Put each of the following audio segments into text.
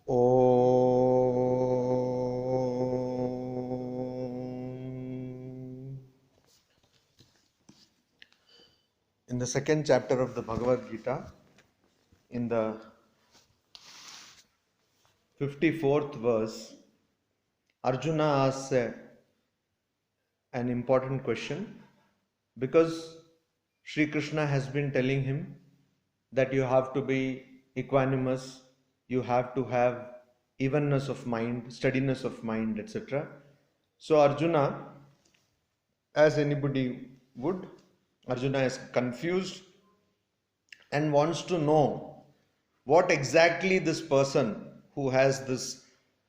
Om. In the second chapter of the Bhagavad Gita, in the 54th verse, Arjuna asks an important question, because Sri Krishna has been telling him that you have to be equanimous, you have to have evenness of mind, steadiness of mind, etc. So Arjuna, as anybody would, Arjuna is confused and wants to know what exactly this person who has this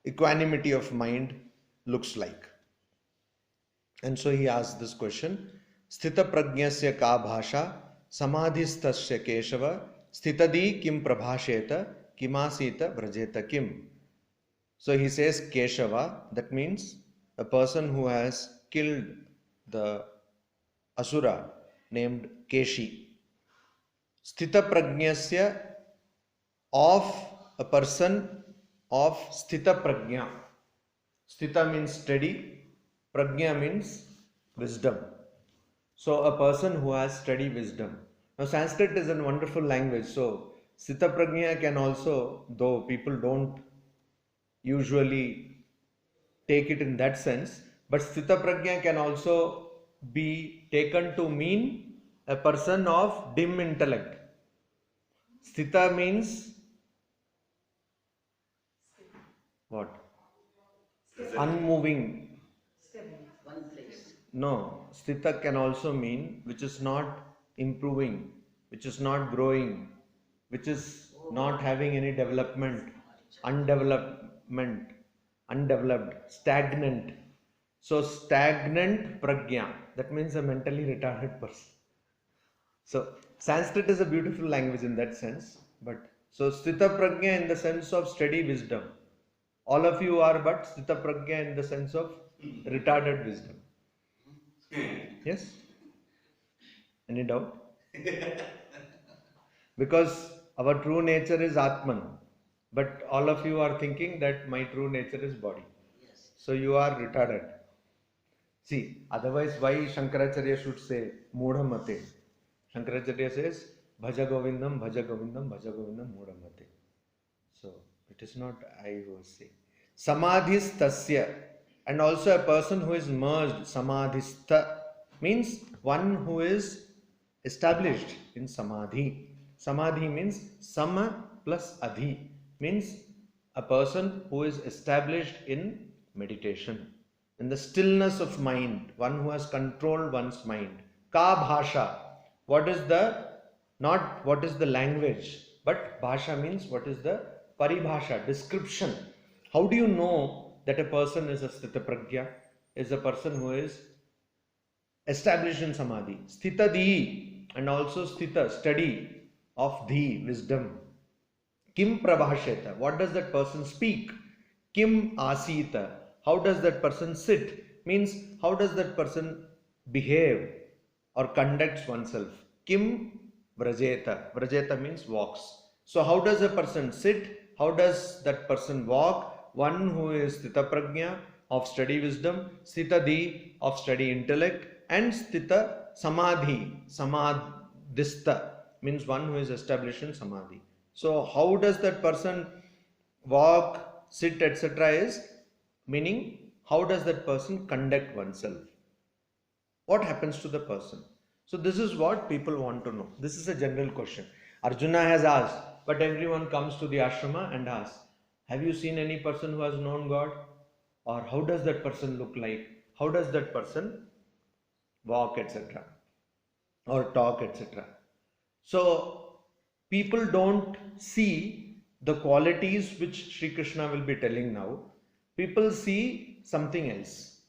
equanimity of mind looks like. And so he asks this question, Sthita prajnasya ka bhasha samadhistasya keshava sthitadi kim prabhasheta kimasita vrajeta kim. So he says Keshava, that means a person who has killed the asura named Keshi. Sthita prajnasya, of a person of sthita prajna. Sthita means steady, prajna means wisdom. So a person who has steady wisdom. Now Sanskrit is a wonderful language, so sthita prajna can also, though people don't usually take it in that sense, but sthita prajna can also be taken to mean a person of dim intellect. Sthita means what? Unmoving. One place. No, sthita can also mean which is not improving, which is not growing, which is not having any development, undeveloped, stagnant. So stagnant prajna, that means a mentally retarded person. So Sanskrit is a beautiful language in that sense, but so sthita prajna in the sense of steady wisdom. All of you are but sthita prajna in the sense of retarded wisdom. Yes? Any doubt? Because our true nature is Atman, but all of you are thinking that my true nature is body. Yes. So you are retarded. See, otherwise why Shankaracharya should say Mudhamate? Shankaracharya says Bhaja Govindam, Bhaja Govindam, Bhaja Govindam, Mudhamate. So it is not I who was saying. Samadhistasya, and also a person who is merged, samadhistha, means one who is established in samadhi. Samadhi means sama plus adhi, means a person who is established in meditation, in the stillness of mind, one who has controlled one's mind. Ka bhasha, what is the, not what is the language, but bhasha means what is the paribhasha, description. How do you know that a person is a sthita prajna? Is a person who is established in samadhi. Sthita di, and also sthita, study of the wisdom. Kim prabhasheta, what does that person speak? Kim asita, how does that person sit? Means how does that person behave or conducts oneself? Kim vrajeta, vrajeta means walks. So how does a person sit? How does that person walk? One who is sthita prajna, of steady wisdom, sthita di, of steady intellect, and sthita samadhi, samadhistha, means one who is established in samadhi. So how does that person walk, sit, etc. is meaning how does that person conduct oneself? What happens to the person? So this is what people want to know. This is a general question. Arjuna has asked, but everyone comes to the ashrama and asks, have you seen any person who has known God? Or how does that person look like? How does that person walk, etc. or talk, etc. So people don't see the qualities which Sri Krishna will be telling now. People see something else.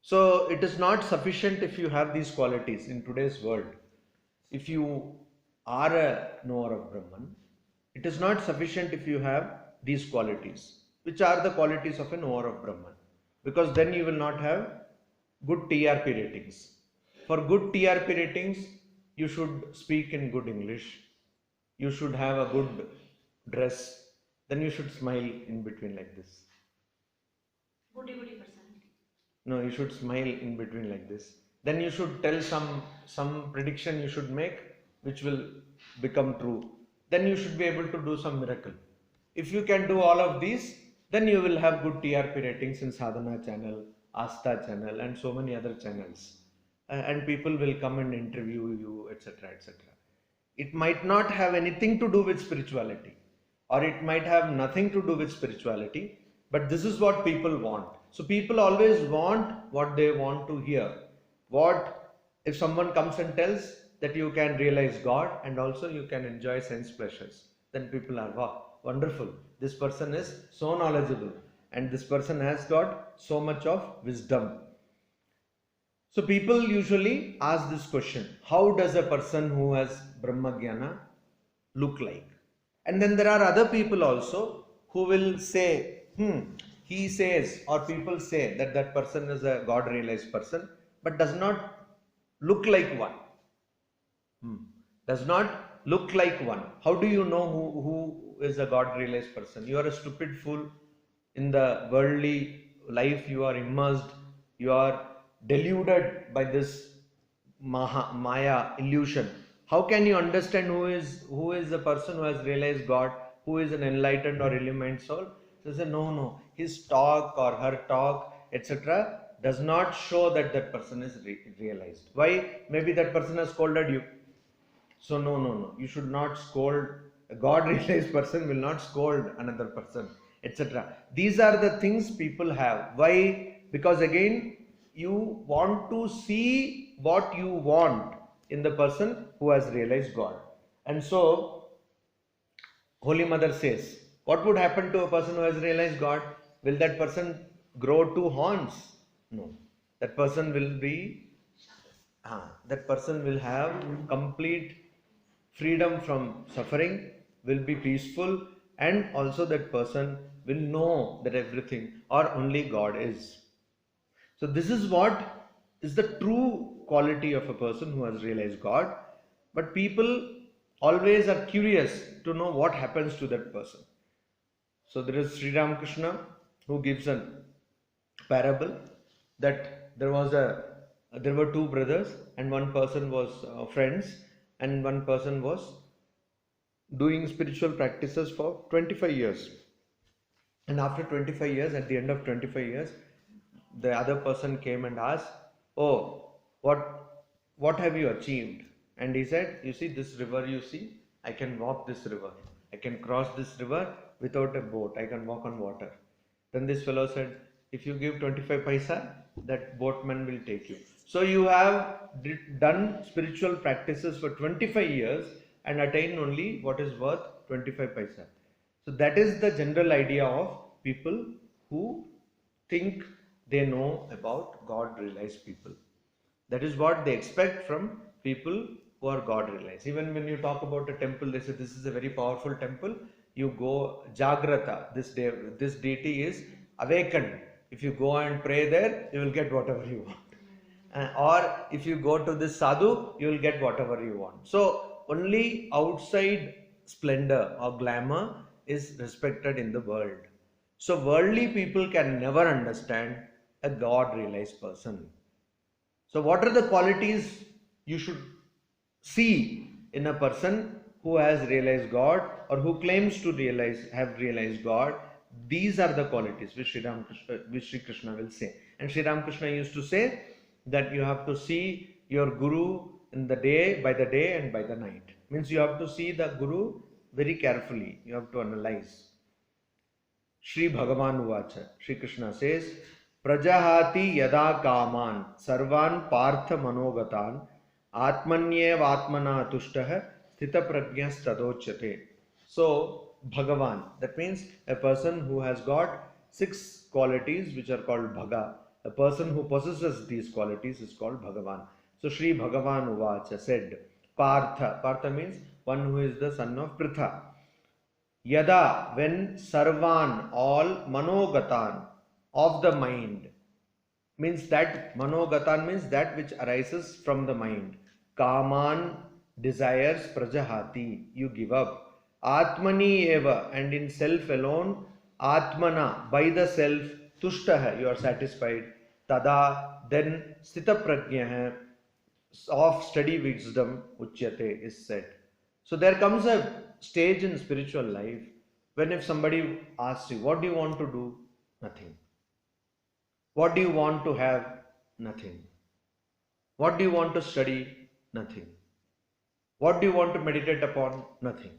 So it is not sufficient if you have these qualities in today's world. If you are a knower of Brahman, it is not sufficient if you have these qualities. Which are the qualities of a knower of Brahman? Because then you will not have good TRP ratings. For good TRP ratings, you should speak in good English. You should have a good dress. then you should smile in between like this. Goody person. No, you should smile in between like this. Then you should tell some prediction you should make which will become true. Then you should be able to do some miracle. If you can do all of these, then you will have good TRP ratings in Sadhana channel, Asta channel, and so many other channels. And people will come and interview you, etc., etc. It might not have anything to do with spirituality, or it might have nothing to do with spirituality, but this is what people want. So people always want what they want to hear. What if someone comes and tells that you can realize God and also you can enjoy sense pleasures? Then people are, wow, wonderful. This person is so knowledgeable and this person has got so much of wisdom. So people usually ask this question: how does a person who has Brahma Jnana look like? And then there are other people also who will say, he says or people say that that person is a God realized person, but does not look like one. Does not look like one. How do you know who is a God realized person? You are a stupid fool. In the worldly life you are immersed. You are deluded by this Maya illusion. How can you understand who is the person who has realized God, who is an enlightened or illumined soul? So say, no, his talk or her talk, etc. does not show that that person is realized. Why? Maybe that person has scolded you. So no, you should not scold. A God realized person will not scold another person, etc. These are the things people have. Why? Because again, you want to see what you want in the person who has realized God. And so Holy Mother says, what would happen to a person who has realized God? Will that person grow two horns? No. That person will be, that person will have complete freedom from suffering, will be peaceful, and also that person will know that everything or only God is. So this is what is the true quality of a person who has realized God. But people always are curious to know what happens to that person. So there is Sri Ramakrishna who gives a parable that there were two brothers and one person was friends and one person was doing spiritual practices for 25 years. And after 25 years, at the end of 25 years, the other person came and asked, oh, what have you achieved? And he said, you see this river you see, I can walk this river. I can cross this river without a boat. I can walk on water. Then this fellow said, if you give 25 paisa, that boatman will take you. So you have done spiritual practices for 25 years and attained only what is worth 25 paisa. So that is the general idea of people who think they know about God realized people. That is what they expect from people who are God realized. Even when you talk about a temple, they say this is a very powerful temple. You go Jagrata, this deity is awakened. If you go and pray there, you will get whatever you want. Or if you go to this sadhu, you will get whatever you want. So only outside splendor or glamour is respected in the world. So worldly people can never understand a God realized person. So what are the qualities you should see in a person who has realized God or who claims to have realized God? These are the qualities which Sri Krishna will say. And Sri Ramakrishna used to say that you have to see your Guru in the day, by the day and by the night. Means you have to see the Guru very carefully. You have to analyze. Sri Bhagavan Uvacha. Sri Krishna says, Prajahati yada kaman sarvan partha manogatan atmanyev atmana tushtaha sthita prajñas tadochyate. So Bhagavan, that means a person who has got 6 qualities which are called Bhaga. A person who possesses these qualities is called Bhagavan. So Sri Bhagavan Uvacha said, Partha. Partha means one who is the son of Pritha. Yada, when sarvan, all, manogatan, of the mind, means that manogatan means that which arises from the mind. Kaman, desires, prajahati, you give up. Atmani eva, and in self alone, Atmana, by the self, Tushtaha, you are satisfied. Tada, then Sthita Prajna, of steady wisdom, Uchyate, is said. So there comes a stage in spiritual life when if somebody asks you, what do you want to do? Nothing. What do you want to have? Nothing. What do you want to study? Nothing. What do you want to meditate upon? Nothing.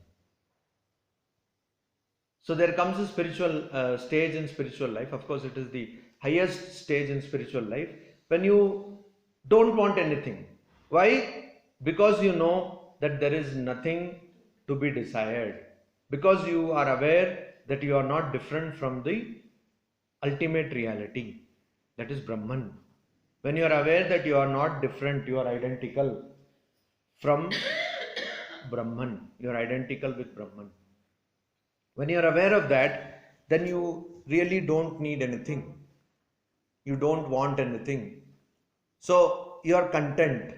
So there comes a spiritual stage in spiritual life. Of course, it is the highest stage in spiritual life when you don't want anything. Why? Because you know that there is nothing to be desired. Because you are aware that you are not different from the ultimate reality, that is Brahman. When you are aware that you are not different, you are identical from Brahman. You are identical with Brahman. When you are aware of that, then you really don't need anything. You don't want anything. So you are content.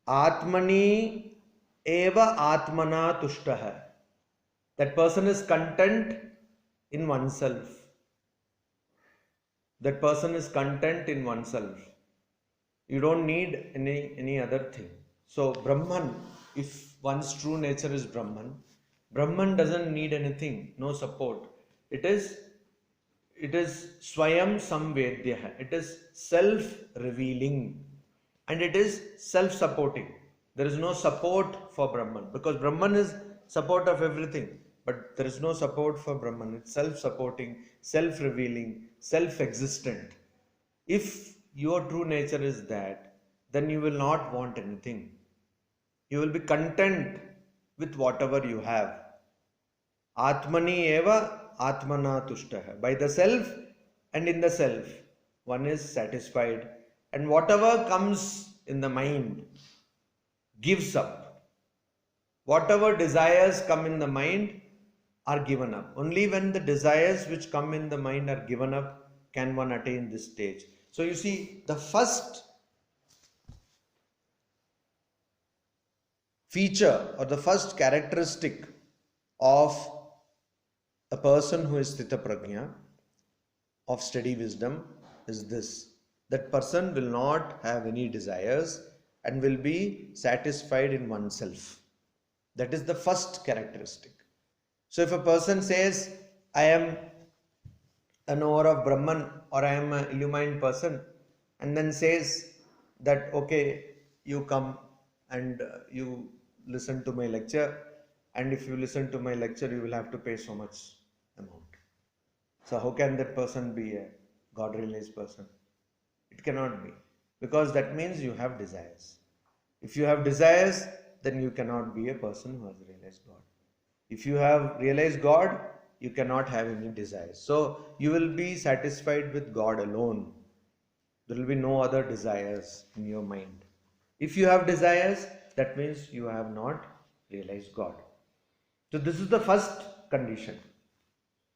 Atmani eva atmana tushtaha. That person is content in oneself. That person is content in oneself. You don't need any other thing. So Brahman, if one's true nature is Brahman, Brahman doesn't need anything, no support. It is Swayam Samvedya. It is self-revealing and it is self-supporting. There is no support for Brahman because Brahman is support of everything. But there is no support for Brahman. It's self-supporting, self-revealing, self-existent. If your true nature is that, then you will not want anything. You will be content with whatever you have. Atmani eva atmana tushtaha. By the self and in the self, one is satisfied. And whatever comes in the mind, gives up. Whatever desires come in the mind are given up. Only when the desires which come in the mind are given up can one attain this stage. So you see, the first feature or the first characteristic of a person who is Sthita Prajna, of steady wisdom, is this. That person will not have any desires and will be satisfied in oneself. That is the first characteristic. So if a person says, I am a knower of Brahman or I am an illumined person, and then says that, okay, you come and you listen to my lecture, and if you listen to my lecture, you will have to pay so much amount. So how can that person be a God realized person? It cannot be, because that means you have desires. If you have desires, then you cannot be a person who has realized God. If you have realized God, you cannot have any desires. So you will be satisfied with God alone. There will be no other desires in your mind. If you have desires, that means you have not realized God. So this is the first condition.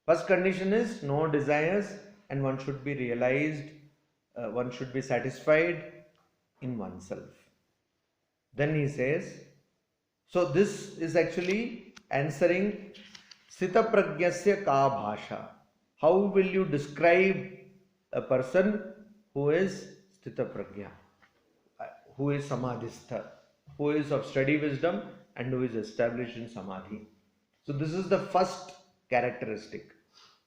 First condition is no desires, and one should be realized, one should be satisfied in oneself. Then he says, so this is actually answering Sthita Prajnasya ka bhasha. How will you describe a person who is Sthita Prajna, who is Samadhistha, who is of steady wisdom and who is established in Samadhi? So this is the first characteristic.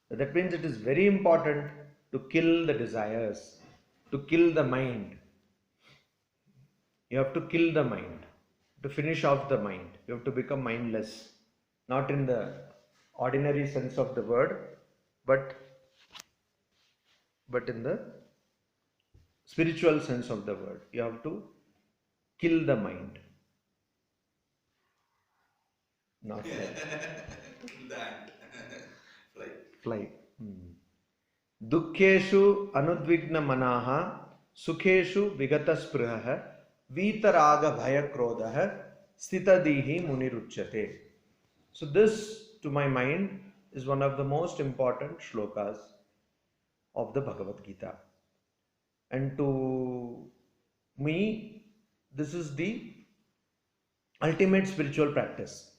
That means it is very important to kill the desires, to kill the mind. You have to kill the mind, to finish off the mind. You have to become mindless, not in the ordinary sense of the word, but in the spiritual sense of the word. You have to kill the mind. Not that. fly. Dukkheshu anudvigna manaha, sukheshu vigata sprihah, vitaraga bhaya krodha, sthitadihi muniruchyate. So this, to my mind, is one of the most important shlokas of the Bhagavad Gita. And to me, this is the ultimate spiritual practice.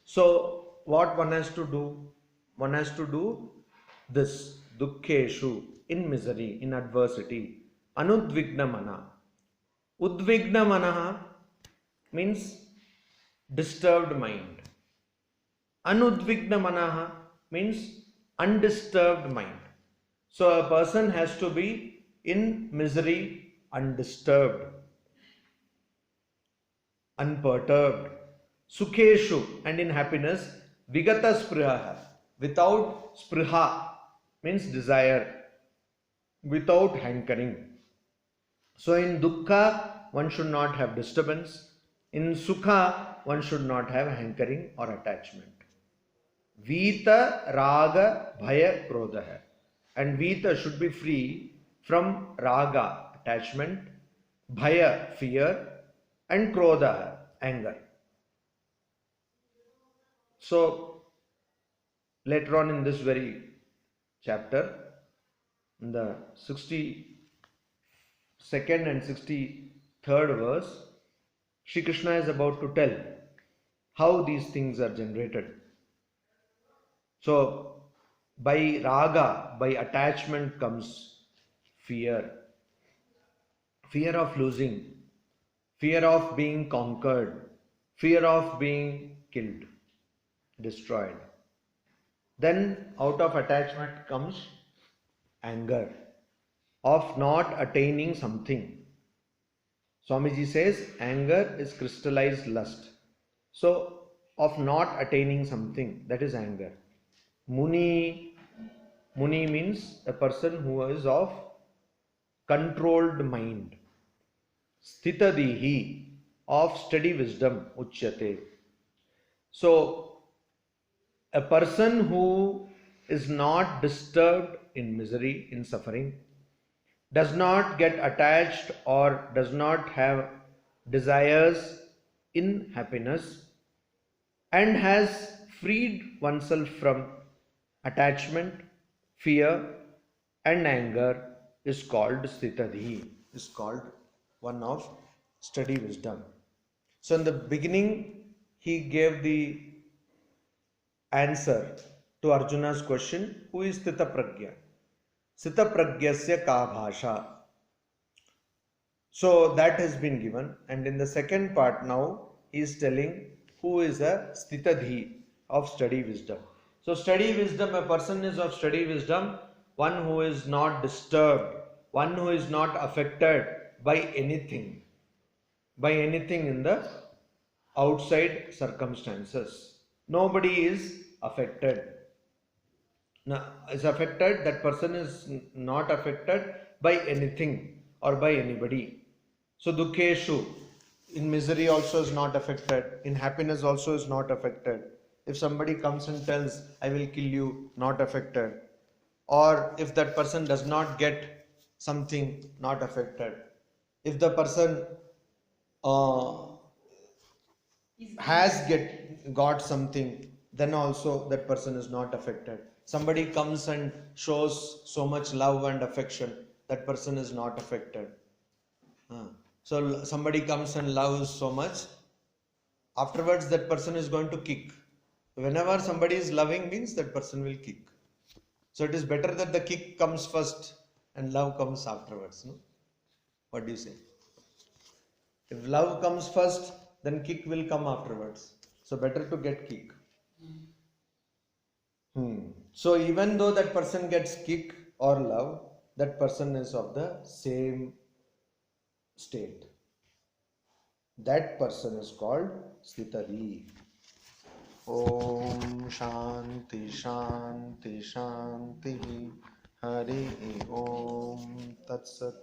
So what one has to do? One has to do this dukkeshu, in misery, in adversity. Anudvigna mana. Udvigna manaha means disturbed mind. Anudvigna manaha means undisturbed mind. So a person has to be in misery undisturbed, unperturbed. Sukheshu, and in happiness, vigata spriha, without spriha means desire, without hankering. So in dukkha one should not have disturbance, in sukha one should not have hankering or attachment. Vita raga bhaya krodha, and vita should be free from raga attachment, bhaya fear, and krodha anger. So later on in this very chapter, in the 62nd and 63rd verse, Sri Krishna is about to tell how these things are generated. So by raga, by attachment comes fear. Fear of losing, fear of being conquered, fear of being killed, destroyed. Then out of attachment comes anger of not attaining something. Swamiji says anger is crystallized lust. So of not attaining something, that is anger. Muni means a person who is of controlled mind. Sthitadihi, of steady wisdom, uchyate. So a person who is not disturbed in misery, in suffering, does not get attached or does not have desires in happiness, and has freed oneself from attachment, fear, and anger, is called sthitadhi, is called one of steady wisdom. So in the beginning, he gave the answer to Arjuna's question, who is Sthita Pragya? Sthita Pragyasya ka bhasha. So that has been given, and in the second part now he is telling who is a Sthitadhi of steady wisdom. So steady wisdom, a person is of steady wisdom, one who is not disturbed, one who is not affected by anything in the outside circumstances. Nobody is affected. Now, is affected, that person is not affected by anything or by anybody. So dukkeshu, in misery also is not affected, in happiness also is not affected. If somebody comes and tells, I will kill you, not affected. Or if that person does not get something, not affected. If the person has got something, then also that person is not affected. Somebody comes and shows so much love and affection, that person is not affected. So somebody comes and loves so much, afterwards that person is going to kick. Whenever somebody is loving means that person will kick. So it is better that the kick comes first and love comes afterwards. No? What do you say? If love comes first, then kick will come afterwards. So better to get kick. So even though that person gets kick or love, that person is of the same state. That person is called Sthitari. Om Shanti Shanti Shanti Hari Om Tat Sat.